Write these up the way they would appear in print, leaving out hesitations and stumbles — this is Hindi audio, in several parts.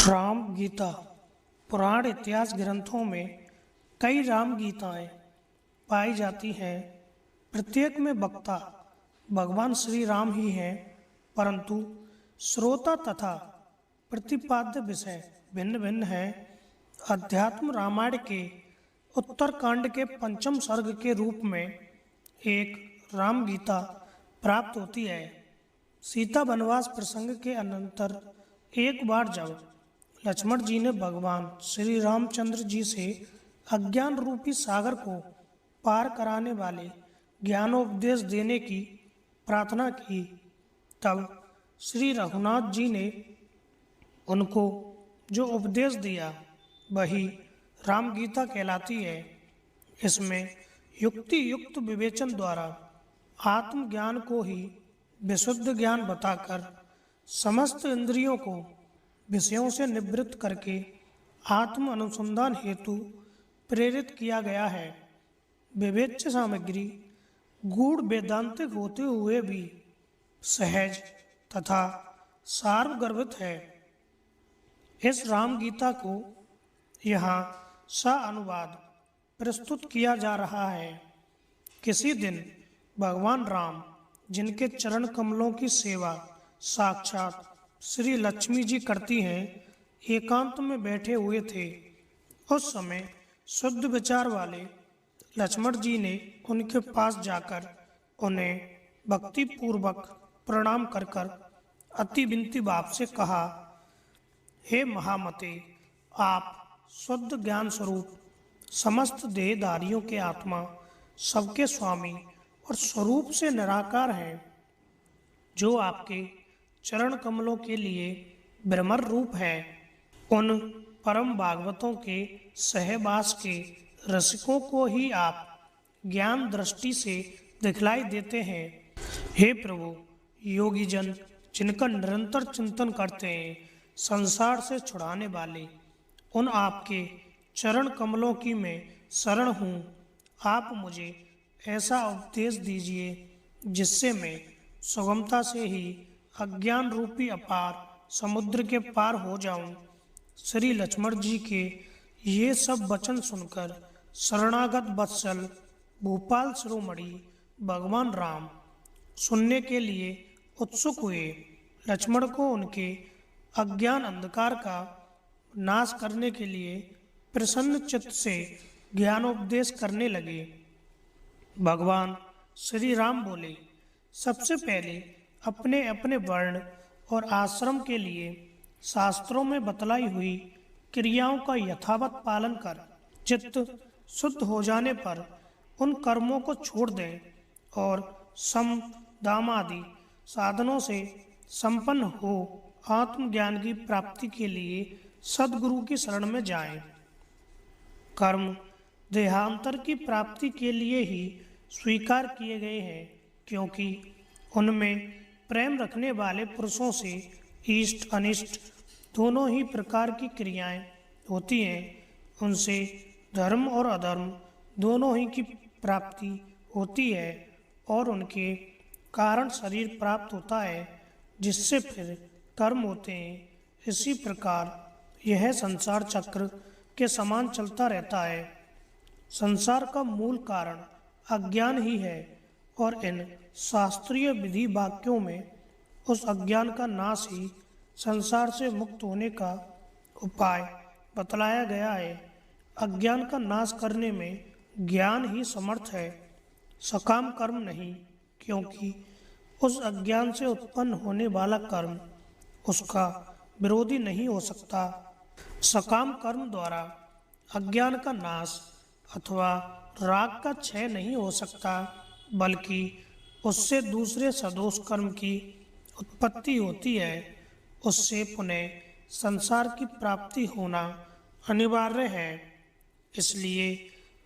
राम गीता पुराण इतिहास ग्रंथों में कई राम गीताएं पाई जाती हैं। प्रत्येक में वक्ता भगवान श्री राम ही हैं, परंतु श्रोता तथा प्रतिपाद्य विषय भिन्न भिन्न हैं। अध्यात्म रामायण के उत्तरकांड के पंचम सर्ग के रूप में एक राम गीता प्राप्त होती है। सीता वनवास प्रसंग के अनंतर एक बार जब लक्ष्मण जी ने भगवान श्री रामचंद्र जी से अज्ञान रूपी सागर को पार कराने वाले ज्ञानोपदेश देने की प्रार्थना की, तब श्री रघुनाथ जी ने उनको जो उपदेश दिया वही राम गीता कहलाती है। इसमें युक्ति युक्त विवेचन द्वारा आत्मज्ञान को ही विशुद्ध ज्ञान बताकर समस्त इंद्रियों को विषयों से निवृत्त करके आत्म अनुसंधान हेतु प्रेरित किया गया है। विवेच्य सामग्री गूढ़ वेदांतिक होते हुए भी सहज तथा सार्वगर्भित है। इस राम गीता को यहाँ अनुवाद प्रस्तुत किया जा रहा है। किसी दिन भगवान राम, जिनके चरण कमलों की सेवा साक्षात श्री लक्ष्मी जी करती हैं, एकांत में बैठे हुए थे। उस समय शुद्ध विचार वाले लक्ष्मण जी ने उनके पास जाकर उन्हें भक्ति पूर्वक प्रणाम कर कर अति विनती भाव से कहा, हे महामते, आप शुद्ध ज्ञान स्वरूप समस्त देहधारियों के आत्मा, सबके स्वामी और स्वरूप से निराकार हैं। जो आपके चरण कमलों के लिए ब्रह्म रूप है, उन परम भागवतों के सहवास के रसिकों को ही आप ज्ञान दृष्टि से दिखलाई देते हैं। हे प्रभु, योगी जन जिनका निरंतर चिंतन करते हैं, संसार से छुड़ाने वाले उन आपके चरण कमलों की मैं शरण हूँ। आप मुझे ऐसा उपदेश दीजिए जिससे मैं सुगमता से ही अज्ञान रूपी अपार समुद्र के पार हो जाऊं। श्री लक्ष्मण जी के ये सब वचन सुनकर शरणागत वत्सल भूपाल शिरोमणि भगवान राम सुनने के लिए उत्सुक हुए। लक्ष्मण को उनके अज्ञान अंधकार का नाश करने के लिए प्रसन्न चित्त से ज्ञानोपदेश करने लगे। भगवान श्री राम बोले, सबसे पहले अपने अपने वर्ण और आश्रम के लिए शास्त्रों में बतलाई हुई क्रियाओं का यथावत पालन कर चित्त शुद्ध हो जाने पर उन कर्मों को छोड़ दें और सम दाम आदि साधनों से संपन्न हो आत्मज्ञान की प्राप्ति के लिए सद्गुरु की शरण में जाएं। कर्म देहांतर की प्राप्ति के लिए ही स्वीकार किए गए हैं, क्योंकि उनमें प्रेम रखने वाले पुरुषों से इष्ट अनिष्ट दोनों ही प्रकार की क्रियाएं होती हैं। उनसे धर्म और अधर्म दोनों ही की प्राप्ति होती है और उनके कारण शरीर प्राप्त होता है, जिससे फिर कर्म होते हैं। इसी प्रकार यह संसार चक्र के समान चलता रहता है। संसार का मूल कारण अज्ञान ही है और इन शास्त्रीय विधि वाक्यों में उस अज्ञान का नाश ही संसार से मुक्त होने का उपाय बतलाया गया है। अज्ञान का नाश करने में ज्ञान ही समर्थ है, सकाम कर्म नहीं, क्योंकि उस अज्ञान से उत्पन्न होने वाला कर्म उसका विरोधी नहीं हो सकता। सकाम कर्म द्वारा अज्ञान का नाश अथवा राग का क्षय नहीं हो सकता, बल्कि उससे दूसरे सदोष कर्म की उत्पत्ति होती है। उससे पुनः संसार की प्राप्ति होना अनिवार्य है। इसलिए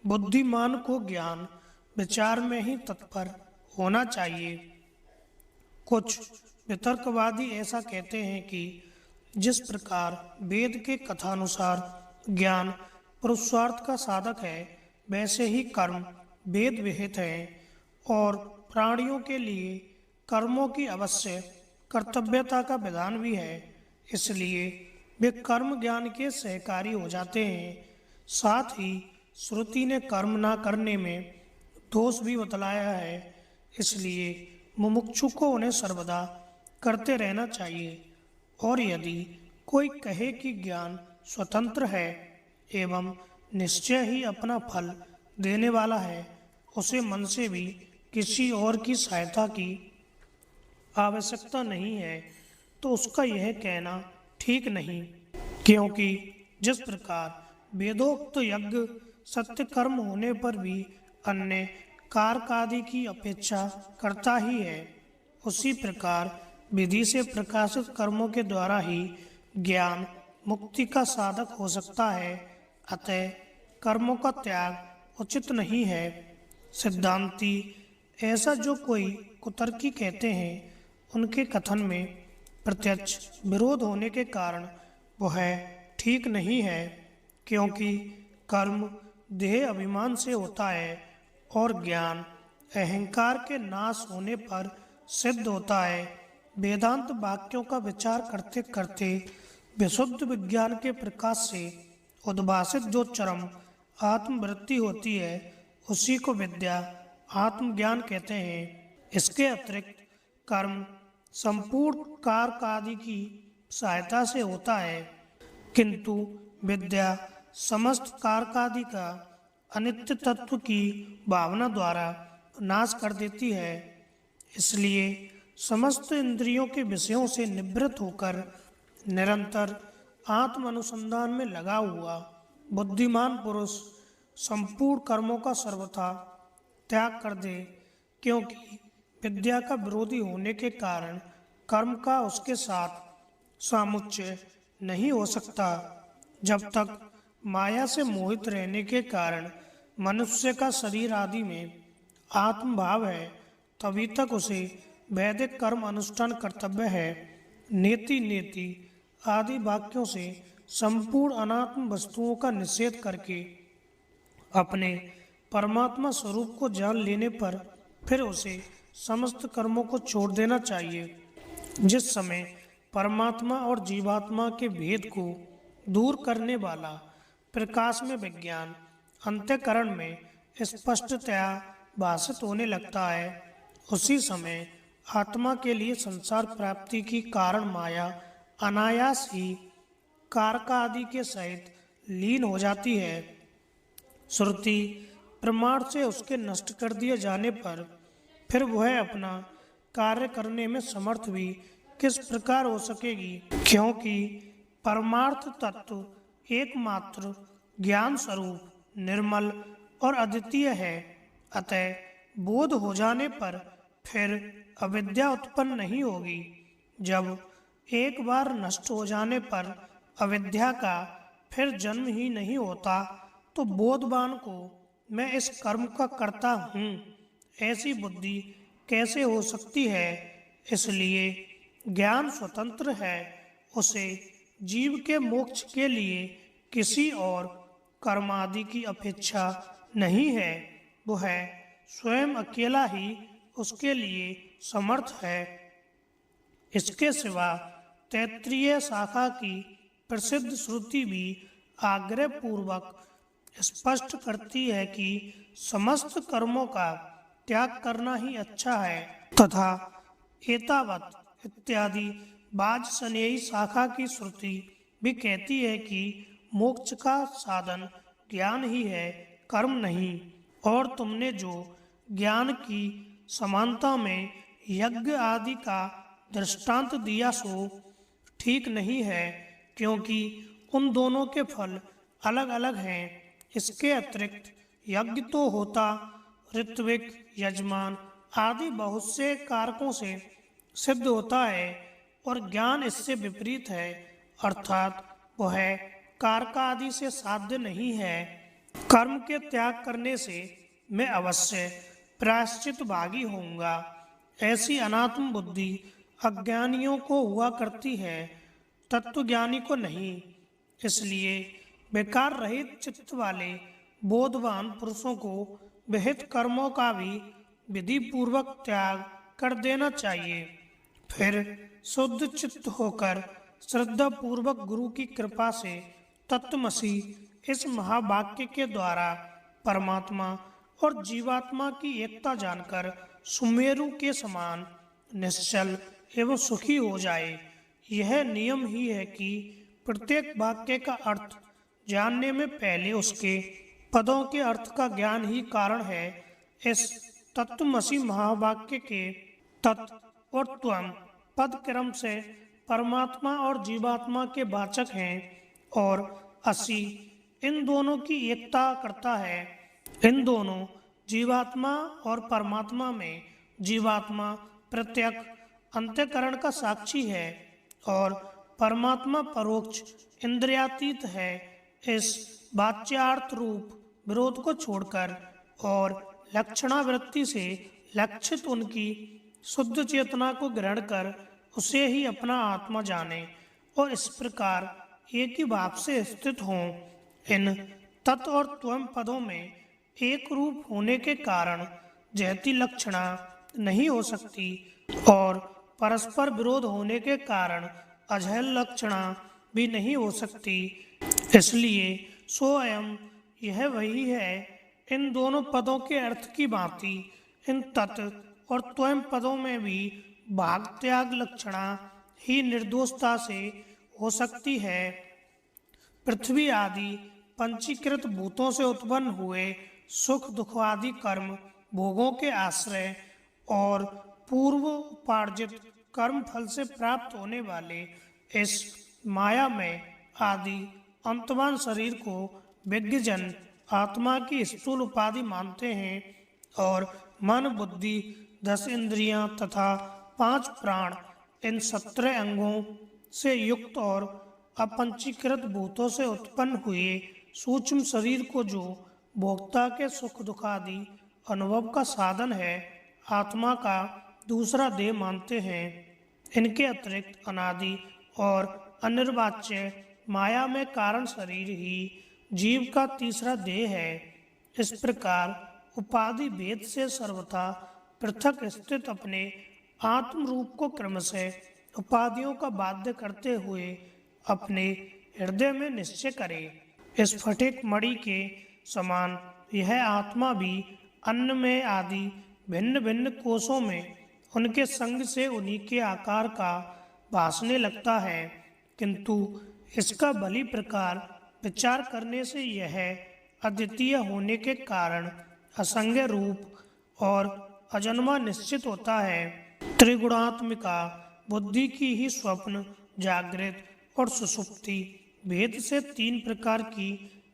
बुद्धिमान को ज्ञान विचार में ही तत्पर होना चाहिए। कुछ वितर्कवादी ऐसा कहते हैं कि जिस प्रकार वेद के कथानुसार ज्ञान पुरुषार्थ का साधक है, वैसे ही कर्म वेद विहित है और प्राणियों के लिए कर्मों की अवश्य कर्तव्यता का विधान भी है। इसलिए वे कर्म ज्ञान के सहकारी हो जाते हैं। साथ ही श्रुति ने कर्म ना करने में दोष भी बतलाया है, इसलिए मुमुक्षु को उन्हें सर्वदा करते रहना चाहिए। और यदि कोई कहे कि ज्ञान स्वतंत्र है एवं निश्चय ही अपना फल देने वाला है, उसे मन से भी किसी और की सहायता की आवश्यकता नहीं है, तो उसका यह कहना ठीक नहीं। क्योंकि जिस प्रकार वेदोक्त यज्ञ सत्य कर्म होने पर भी अन्य कारक आदि की अपेक्षा करता ही है, उसी प्रकार विधि से प्रकाशित कर्मों के द्वारा ही ज्ञान मुक्ति का साधक हो सकता है। अतः कर्मों का त्याग उचित नहीं है। सिद्धांती ऐसा जो कोई कुतर्की कहते हैं, उनके कथन में प्रत्यक्ष विरोध होने के कारण वह ठीक नहीं है, क्योंकि कर्म देह अभिमान से होता है और ज्ञान अहंकार के नाश होने पर सिद्ध होता है। वेदांत वाक्यों का विचार करते करते विशुद्ध विज्ञान के प्रकाश से उद्भासित जो चरम आत्मवृत्ति होती है, उसी को विद्या आत्मज्ञान कहते हैं। इसके अतिरिक्त कर्म संपूर्ण कारक आदि की सहायता से होता है, किंतु विद्या समस्त कारक आदि का अनित्य तत्व की भावना द्वारा नाश कर देती है। इसलिए समस्त इंद्रियों के विषयों से निवृत्त होकर निरंतर आत्म अनुसंधान में लगा हुआ बुद्धिमान पुरुष संपूर्ण कर्मों का सर्वथा त्याग कर दे, क्योंकि विद्या का विरोधी होने के कारण कर्म का उसके साथ सामुच्चय नहीं हो सकता। जब तक माया से मोहित रहने के कारण मनुष्य का शरीर आदि में आत्मभाव है, तभी तक उसे वैदिक कर्म अनुष्ठान कर्तव्य है। नेति नेति आदि वाक्यों से संपूर्ण अनात्म वस्तुओं का निषेध करके अपने परमात्मा स्वरूप को जान लेने पर फिर उसे समस्त कर्मों को छोड़ देना चाहिए। जिस समय परमात्मा और जीवात्मा के भेद को दूर करने वाला प्रकाश में विज्ञान अंतःकरण में स्पष्टतया भाषित होने लगता है, उसी समय आत्मा के लिए संसार प्राप्ति की कारण माया अनायास ही कारक आदि के सहित लीन हो जाती है। श्रुति प्रमाण से उसके नष्ट कर दिए जाने पर फिर वह अपना कार्य करने में समर्थ भी किस प्रकार हो सकेगी, क्योंकि परमार्थ तत्व एकमात्र ज्ञान स्वरूप निर्मल और अद्वितीय है। अतः बोध हो जाने पर फिर अविद्या उत्पन्न नहीं होगी। जब एक बार नष्ट हो जाने पर अविद्या का फिर जन्म ही नहीं होता, तो बोधवान को मैं इस कर्म का करता हूँ ऐसी बुद्धि कैसे हो सकती है। इसलिए ज्ञान स्वतंत्र है, उसे जीव के मोक्ष के लिए किसी और कर्म आदि की अपेक्षा नहीं है। वह स्वयं अकेला ही उसके लिए समर्थ है। इसके सिवा तैत्तिरीय शाखा की प्रसिद्ध श्रुति भी आग्रह पूर्वक स्पष्ट करती है कि समस्त कर्मों का त्याग करना ही अच्छा है, तथा एतावत इत्यादि वाजसनेयी शाखा की श्रुति भी कहती है कि मोक्ष का साधन ज्ञान ही है, कर्म नहीं। और तुमने जो ज्ञान की समानता में यज्ञ आदि का दृष्टांत दिया सो ठीक नहीं है, क्योंकि उन दोनों के फल अलग अलग हैं। इसके अतिरिक्त यज्ञ तो होता ऋत्विक यजमान आदि बहुत से कारकों से सिद्ध होता है, और ज्ञान इससे विपरीत है, अर्थात वह कारक आदि से साध्य नहीं है। कर्म के त्याग करने से मैं अवश्य प्रायश्चित भागी होऊंगा, ऐसी अनात्म बुद्धि अज्ञानियों को हुआ करती है, तत्वज्ञानी को नहीं। इसलिए बेकार रहित चित्त वाले बोधवान पुरुषों को विहित कर्मों का भी विधि पूर्वक त्याग कर देना चाहिए। फिर शुद्ध चित्त होकर श्रद्धा पूर्वक गुरु की कृपा से तत्वमसि इस महावाक्य के द्वारा परमात्मा और जीवात्मा की एकता जानकर सुमेरु के समान निश्चल एवं सुखी हो जाए। यह नियम ही है कि प्रत्येक वाक्य का अर्थ जानने में पहले उसके पदों के अर्थ का ज्ञान ही कारण है। इस तत्वमसि महावाक्य के तत् और त्वम पद क्रम से परमात्मा और जीवात्मा के वाचक हैं और असि इन दोनों की एकता करता है। इन दोनों जीवात्मा और परमात्मा में जीवात्मा प्रत्यक अंतःकरण का साक्षी है और परमात्मा परोक्ष इंद्रियातीत है। इस वाच्यार्थ रूप विरोध को छोड़कर और लक्षणावृत्ति से लक्षित उनकी शुद्ध चेतना को ग्रहण कर उसे ही अपना आत्मा जाने और इस प्रकार एक ही भाव से स्थित हों। इन तत् और त्वम पदों में एक रूप होने के कारण जहती लक्षणा नहीं हो सकती और परस्पर विरोध होने के कारण अजहल लक्षणा भी नहीं हो सकती। इसलिए स्वयं यह वही है। इन दोनों पदों के अर्थ की भांति इन तत् और त्वम पदों में भी भाग त्याग लक्षणा ही निर्दोषता से हो सकती है। पृथ्वी आदि पंचीकृत भूतों से उत्पन्न हुए सुख दुख आदि कर्म भोगों के आश्रय और पूर्व उपार्जित कर्म फल से प्राप्त होने वाले इस माया में आदि अंतवान शरीर को विज्ञजन आत्मा की स्थूल उपाधि मानते हैं और मन बुद्धि 10 इंद्रियां तथा 5 प्राण इन 17 अंगों से युक्त और अपंचीकृत भूतों से उत्पन्न हुए सूक्ष्म शरीर को जो भोक्ता के सुख दुखादि अनुभव का साधन है आत्मा का दूसरा देह मानते हैं। इनके अतिरिक्त अनादि और अनिर्वाच्य माया में कारण शरीर ही जीव का तीसरा देह है। इस प्रकार उपाधि भेद से सर्वथा पृथक स्थित अपने आत्म रूप को क्रमशः उपाधियों का बाध्य करते हुए अपने हृदय में निश्चय करे। इस फटिक मणि के समान यह आत्मा भी अन्न में आदि भिन्न भिन्न कोशों में उनके संग से उन्हीं के आकार का भासने लगता है, किंतु इसका भली प्रकार विचार करने से यह अद्वितीय होने के कारण असंग रूप और अजन्मा निश्चित होता है। त्रिगुणात्मिका बुद्धि की ही स्वप्न जागृत और सुषुप्ति भेद से 3 प्रकार की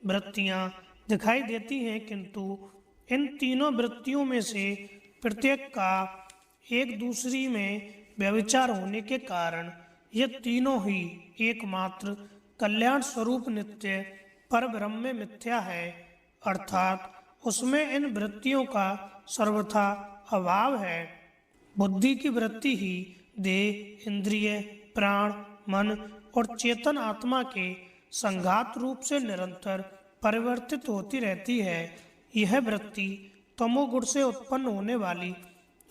वृत्तियां दिखाई देती हैं, किंतु इन तीनों वृत्तियों में से प्रत्येक का एक दूसरी में व्यभिचार होने के कारण ये तीनों ही एकमात्र कल्याण स्वरूप नित्य पर ब्रह्म में मिथ्या है, अर्थात उसमें इन वृत्तियों का सर्वथा अभाव है। बुद्धि की वृत्ति ही देह इंद्रिय प्राण मन और चेतन आत्मा के संघात रूप से निरंतर परिवर्तित होती रहती है। यह वृत्ति तमोगुण से उत्पन्न होने वाली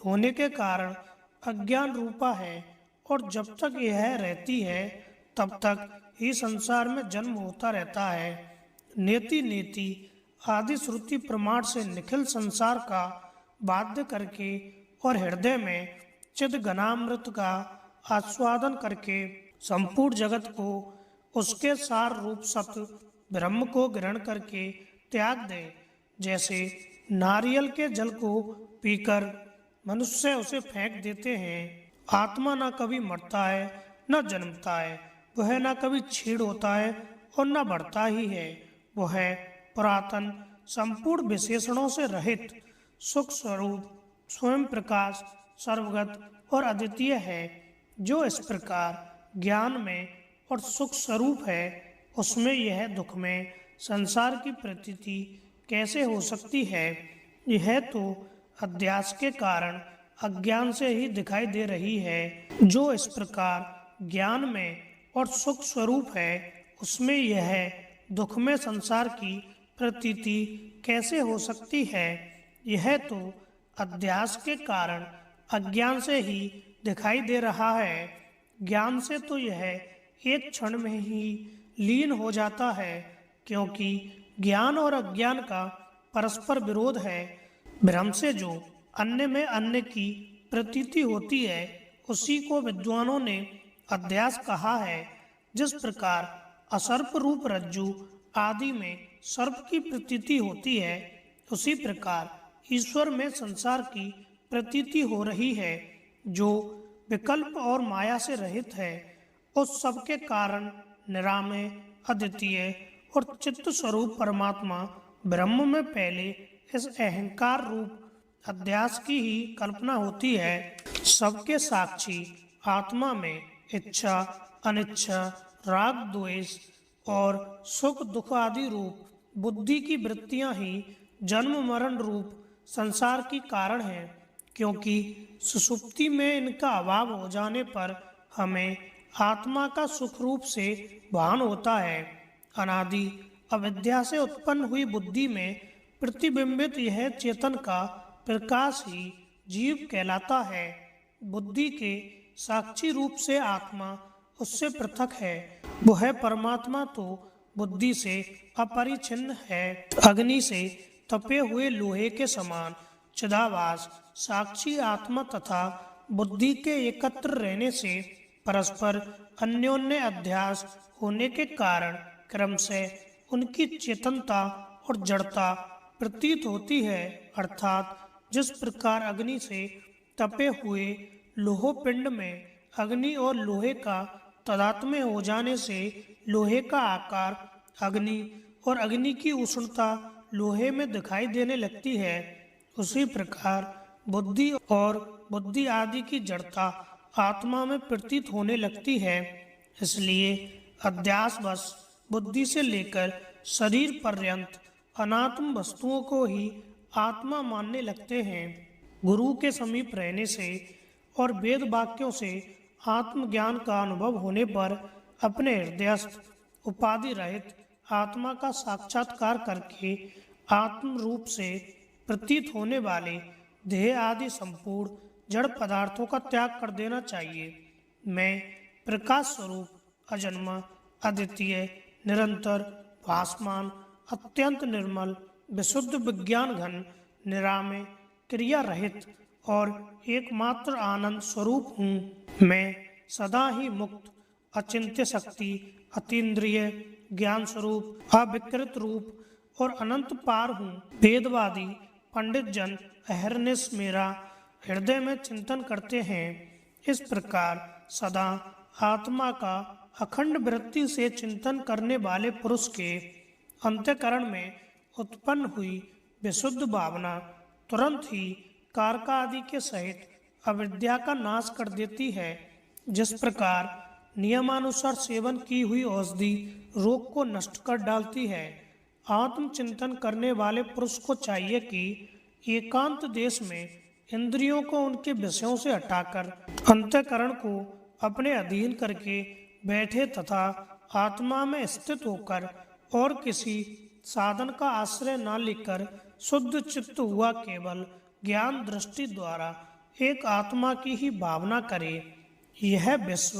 होने के कारण अज्ञान रूपा है और जब तक यह रहती है तब तक ही संसार में जन्म होता रहता है। नेति नेति आदि श्रुति प्रमाण से निखिल संसार का बाध्य करके और हृदय में चिद घनामृत का आस्वादन करके संपूर्ण जगत को उसके सार रूप सत्य ब्रह्म को ग्रहण करके त्याग दे। जैसे नारियल के जल को पीकर मनुष्य उसे फेंक देते हैं। आत्मा न कभी मरता है न जन्मता है, वह न कभी क्षीण होता है और न बढ़ता ही है। वह पुरातन संपूर्ण विशेषणों से रहित सुख स्वरूप स्वयं प्रकाश सर्वगत और अद्वितीय है। जो इस प्रकार ज्ञान में और सुख स्वरूप है उसमें यह दुख में संसार की प्रतीति कैसे हो सकती है। यह तो अध्यास के कारण अज्ञान से ही दिखाई दे रही है। जो इस प्रकार ज्ञान में और सुख स्वरूप है उसमें यह दुख में संसार की प्रतीति कैसे हो सकती है। यह तो अध्यास के कारण अज्ञान से ही दिखाई दे रहा है। ज्ञान से तो यह एक क्षण में ही लीन हो जाता है, क्योंकि ज्ञान और अज्ञान का परस्पर विरोध है। भ्रम से जो अन्य में अन्य की प्रतीति होती है, उसी को विद्वानों ने अध्यास कहा है। जिस प्रकार असर्प रूप रज्जु आदि में सर्प की प्रतीति होती है, उसी प्रकार ईश्वर में संसार की प्रतीति हो रही है, जो विकल्प और माया से रहित है। उस सब के कारण निरामय, अद्वितीय और चित्त स्वरूप परमात्मा ब्रह्म में पहले इस अहंकार रूप अध्यास की ही कल्पना होती है। सबके साक्षी आत्मा में इच्छा, अनिच्छा, राग, द्वेष और सुख दुख आदि रूप बुद्धि की वृत्तियां ही जन्म मरण रूप संसार की कारण हैं, क्योंकि सुषुप्ति में इनका अभाव हो जाने पर हमें आत्मा का सुख रूप से भान होता है। अनादि अविद्या से उत्पन्न हुई बुद्धि में प्रतिबिंबित यह चेतन का प्रकाश ही जीव कहलाता है। बुद्धि के साक्षी रूप से आत्मा उससे पृथक है। वह परमात्मा तो बुद्धि से अपरिच्छिन्न है। अग्नि से तपे हुए लोहे के समान चिदाभास साक्षी आत्मा तथा बुद्धि के एकत्र रहने से परस्पर अन्योन्य अध्यास होने के कारण क्रमशः उनकी चेतनता और जड़ता प्रतीत होती है। अर्थात जिस प्रकार अग्नि से तपे हुए लोह पिंड में अग्नि और लोहे का तादात्म्य हो जाने से लोहे का आकार अग्नि और अग्नि की उष्णता लोहे में दिखाई देने लगती है, उसी प्रकार बुद्धि और बुद्धि आदि की जड़ता आत्मा में प्रतीत होने लगती है। इसलिए अध्यास बस बुद्धि से लेकर शरीर पर्यंत अनात्म वस्तुओं को ही आत्मा मानने लगते हैं। गुरु के समीप रहने से और वेद वाक्यों से आत्मज्ञान का अनुभव होने पर अपने हृदयस्थ उपाधि रहित आत्मा का साक्षात्कार करके आत्म रूप से प्रतीत होने वाले देह आदि संपूर्ण जड़ पदार्थों का त्याग कर देना चाहिए। मैं प्रकाश स्वरूप, अजन्मा, अद्वितीय, निरंतर, भासमान, अत्यंत निर्मल, विशुद्ध विज्ञान घन, निरामय, क्रिया रहित और एकमात्र आनंद स्वरूप हूँ। मैं सदा ही मुक्त, अचिंत्य शक्ति, अतीन्द्रिय, ज्ञान स्वरूप, अविकृत रूप और अनंत पार हूँ। वेदवादी पंडित जन अहर्निश मेरा हृदय में चिंतन करते हैं। इस प्रकार सदा आत्मा का अखंड वृत्ति से चिंतन करने वाले पुरुष के अंतःकरण में उत्पन्न हुई विशुद्ध भावना तुरंत ही कारकादि के सहित अविद्या का नाश कर देती है। जिस प्रकार नियमानुसार सेवन की हुई औषधि रोग को नष्ट कर डालती है, आत्मचिंतन करने वाले पुरुष को चाहिए कि एकांत देश में इंद्रियों को उनके विषयों से हटाकर अंतःकरण को अपने अधीन करके बैठे तथा आत्मा में स्थित होकर और किसी साधन का आश्रय न लेकर शुद्ध चित्त हुआ केवल ज्ञान दृष्टि द्वारा एक आत्मा की ही भावना करे। यह विश्व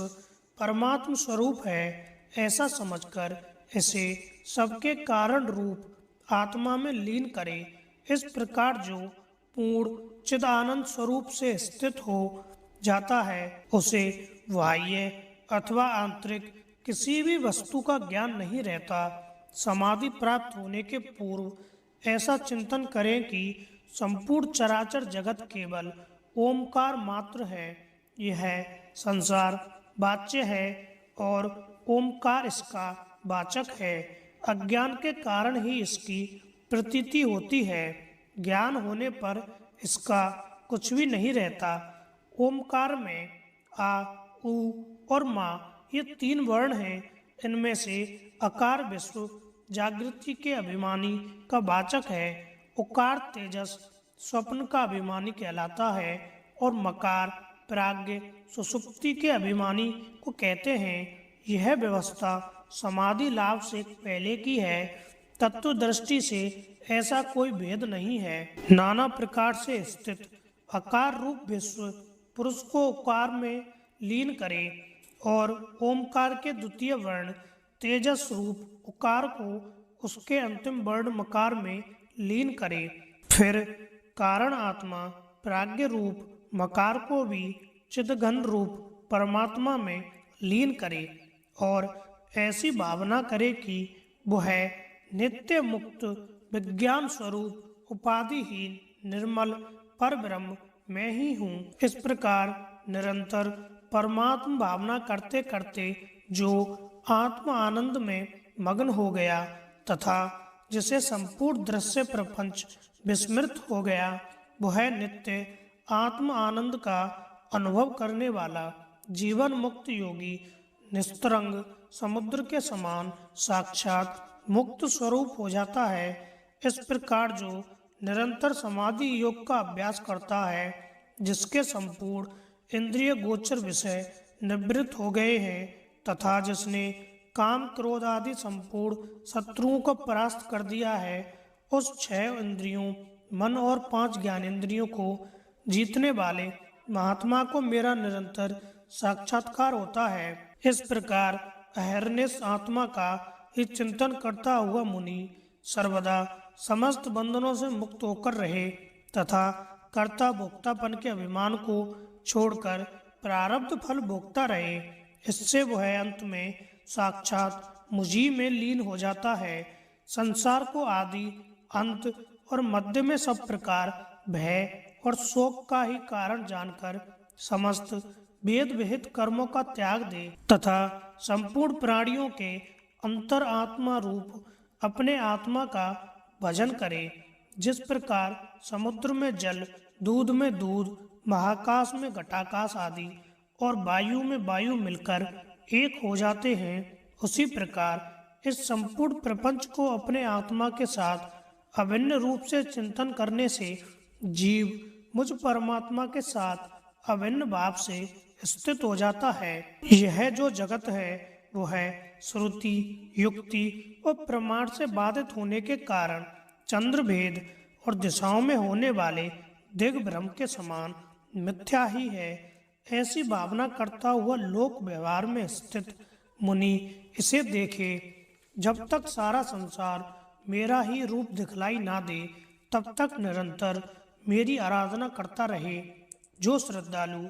परमात्म स्वरूप है, ऐसा समझकर इसे सबके कारण रूप आत्मा में लीन करे। इस प्रकार जो पूर्ण चिदानंद स्वरूप से स्थित हो जाता है, उसे बाह्य अथवा आंतरिक किसी भी वस्तु का ज्ञान नहीं रहता। समाधि प्राप्त होने के पूर्व ऐसा चिंतन करें कि संपूर्ण चराचर जगत केवल ओमकार मात्र है। यह संसार वाच्य है और ओमकार इसका वाचक है। अज्ञान के कारण ही इसकी प्रतीति होती है, ज्ञान होने पर इसका कुछ भी नहीं रहता। ओमकार में आ, उ और मा ये तीन वर्ण हैं। इनमें से अकार विश्व जागृति के अभिमानी का वाचक है, उकार तेजस स्वप्न का अभिमानी कहलाता है और मकार प्राज्ञ सुषुप्ति के अभिमानी को कहते हैं। यह व्यवस्था समाधि लाभ से पहले की है। तत्व दृष्टि से ऐसा कोई भेद नहीं है। नाना प्रकार से स्थित अकार रूप विश्व पुरुष को उकार में लीन करे और ओमकार के द्वितीय वर्ण तेजस रूप उकार को उसके अंतिम वर्ण मकार में लीन करे। फिर कारण आत्मा प्राज्ञ रूप मकार को भी चिदघन रूप परमात्मा में लीन करे और ऐसी भावना करे कि वह नित्य मुक्त विज्ञान स्वरूप उपाधिहीन निर्मल पर ब्रह्म मैं ही हूँ। इस प्रकार निरंतर परमात्म भावना करते करते जो आत्म आनंद में मग्न हो गया तथा जिसे संपूर्ण दृश्य प्रपंच विस्मृत हो गया, वह नित्य आत्म आनंद का अनुभव करने वाला जीवन मुक्त योगी निस्तरंग समुद्र के समान साक्षात मुक्त स्वरूप हो जाता है। इस प्रकार जो निरंतर समाधि योग का अभ्यास करता है, जिसके संपूर्ण इंद्रिय गोचर विषय निवृत्त हो गए हैं तथा जिसने काम क्रोध आदि संपूर्ण शत्रुओं को परास्त कर दिया है, उस 6 इंद्रियों मन और 5 ज्ञानेंद्रियों को जीतने वाले महात्मा को मेरा निरंतर साक्षात्कार होता है। इस प्रकार अहर्निश आत्मा का ही चिंतन करता हुआ मुनि सर्वदा समस्त बंधनों से मुक्त होकर रहे तथा कर्ता भोक्तापन के अभिमान को छोड़कर प्रारब्ध फल भोगता रहे। इससे वह अंत में साक्षात मुझी में लीन हो जाता है। संसार को आदि अंत और मध्य में सब प्रकार भय और शोक का ही कारण जानकर समस्त वेद विहित कर्मों का त्याग दे तथा संपूर्ण प्राणियों के अंतर आत्मा रूप अपने आत्मा का भजन करे। जिस प्रकार समुद्र में जल, दूध में दूध, महाकाश में घटाकाश आदि और वायु में वायु मिलकर एक हो जाते हैं, उसी प्रकार इस संपूर्ण प्रपंच को अपने आत्मा के साथ अभिन्न रूप से चिंतन करने से जीव मुझ परमात्मा के साथ अभिन्न भाव से स्थित हो जाता है। यह जो जगत है वो है श्रुति, युक्ति और प्रमाण से बाधित होने के कारण चंद्र भेद और दिशाओं में होने वाले दिग्भ्रम के समान मिथ्या ही है। ऐसी भावना करता हुआ लोक व्यवहार में स्थित मुनि इसे देखे। जब तक सारा संसार मेरा ही रूप दिखलाई ना दे, तब तक निरंतर मेरी आराधना करता रहे। जो श्रद्धालु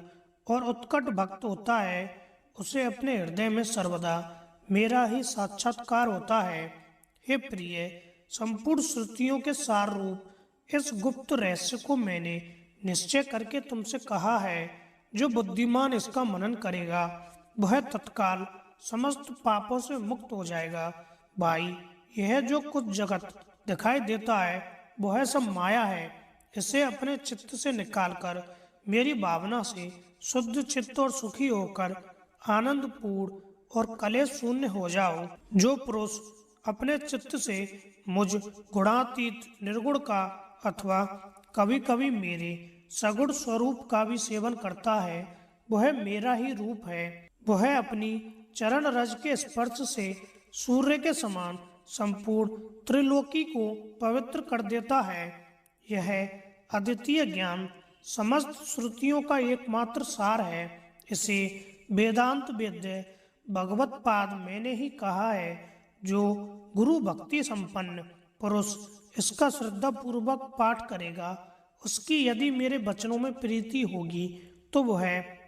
और उत्कट भक्त होता है, उसे अपने हृदय में सर्वदा मेरा ही साक्षात्कार होता है। हे प्रिय, संपूर्ण श्रुतियों के सार रूप इस गुप्त रहस्य को मैंने निश्चय करके तुमसे कहा है। जो बुद्धिमान इसका मनन करेगा वह तत्काल समस्त पापों से मुक्त हो जाएगा। भाई, यह जो कुछ जगत दिखाई देता है वह सब माया है। इसे अपने चित्त से निकालकर मेरी भावना से शुद्ध चित्त और सुखी होकर आनंद पूर्ण और कलेश शून्य हो जाओ। जो पुरुष अपने चित्त से मुझ गुणातीत निर्गुण का अथवा कभी कभी मेरे सगुण स्वरूप का भी सेवन करता है, वह मेरा ही रूप है। वह अपनी चरण रज के स्पर्श से सूर्य के समान संपूर्ण त्रिलोकी को पवित्र कर देता है। यह अद्वितीय ज्ञान समस्त श्रुतियों का एकमात्र सार है। इसे वेदांत वेद्य भगवत पाद मैंने ही कहा है। जो गुरु भक्ति संपन्न पुरुष इसका श्रद्धा पूर्वक पाठ करेगा, उसकी यदि मेरे वचनों में प्रीति होगी तो वह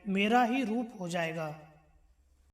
मेरा ही रूप हो जाएगा।